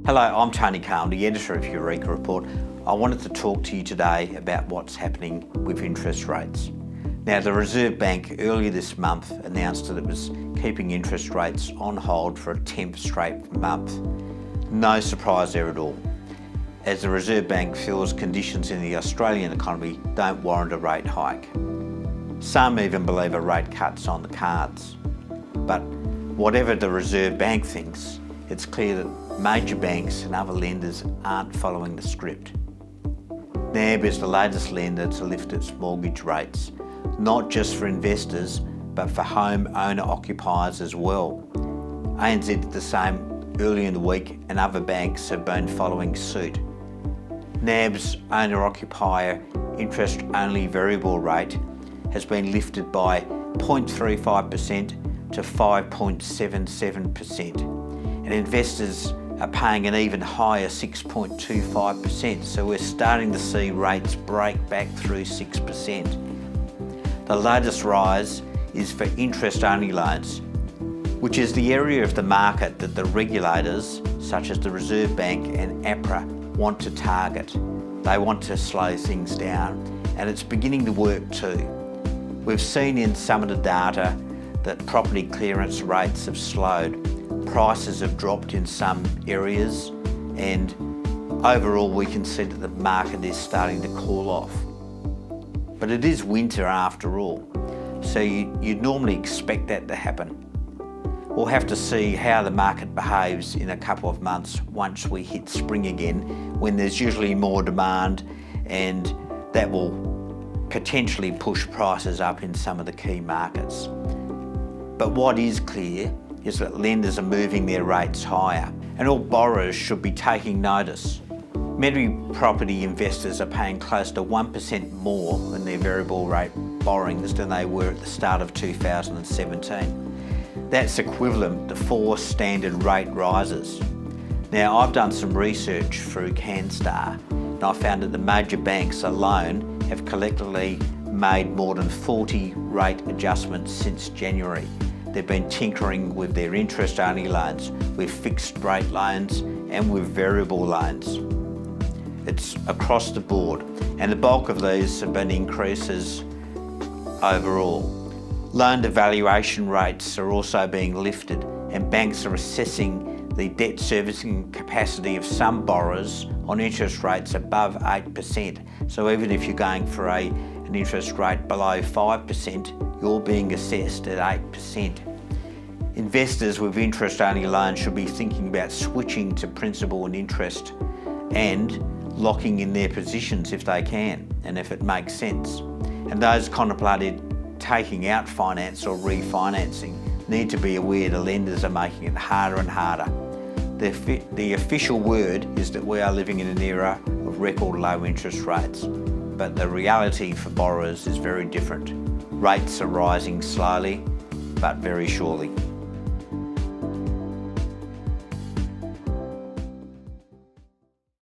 Hello, I'm Tony Kaye, I'm the editor of Eureka Report. I wanted to talk to you today about what's happening with interest rates. Now, the Reserve Bank earlier this month announced that it was keeping interest rates on hold for a 10th straight month. No surprise there at all, as the Reserve Bank feels conditions in the Australian economy don't warrant a rate hike. Some even believe a rate cut's on the cards. But whatever the Reserve Bank thinks, it's clear that major banks and other lenders aren't following the script. NAB is the latest lender to lift its mortgage rates, not just for investors, but for home owner-occupiers as well. ANZ did the same early in the week, and other banks have been following suit. NAB's owner-occupier interest-only variable rate has been lifted by 0.35% to 5.77%. And investors are paying an even higher 6.25%, so we're starting to see rates break back through 6%. The latest rise is for interest-only loans, which is the area of the market that the regulators, such as the Reserve Bank and APRA, want to target. They want to slow things down, and it's beginning to work too. We've seen in some of the data that property clearance rates have slowed. Prices have dropped in some areas, and overall we can see that the market is starting to cool off. But it is winter after all, so you'd normally expect that to happen. We'll have to see how the market behaves in a couple of months once we hit spring again, when there's usually more demand, and that will potentially push prices up in some of the key markets. But what is clear is that lenders are moving their rates higher, and all borrowers should be taking notice. Many property investors are paying close to 1% more than their variable rate borrowings than they were at the start of 2017. That's equivalent to 4 standard rate rises. Now, I've done some research through CanStar, and I found that the major banks alone have collectively made more than 40 rate adjustments since January. They've been tinkering with their interest-only loans, with fixed-rate loans and with variable loans. It's across the board, and the bulk of these have been increases overall. Loan-to-valuation rates are also being lifted, and banks are assessing the debt servicing capacity of some borrowers on interest rates above 8%. So even if you're going for an interest rate below 5%, you're being assessed at 8%. Investors with interest-only loans should be thinking about switching to principal and interest and locking in their positions if they can and if it makes sense. And those contemplating taking out finance or refinancing need to be aware the lenders are making it harder and harder. The official word is that we are living in an era of record low interest rates, but the reality for borrowers is very different. Rates are rising slowly, but very surely.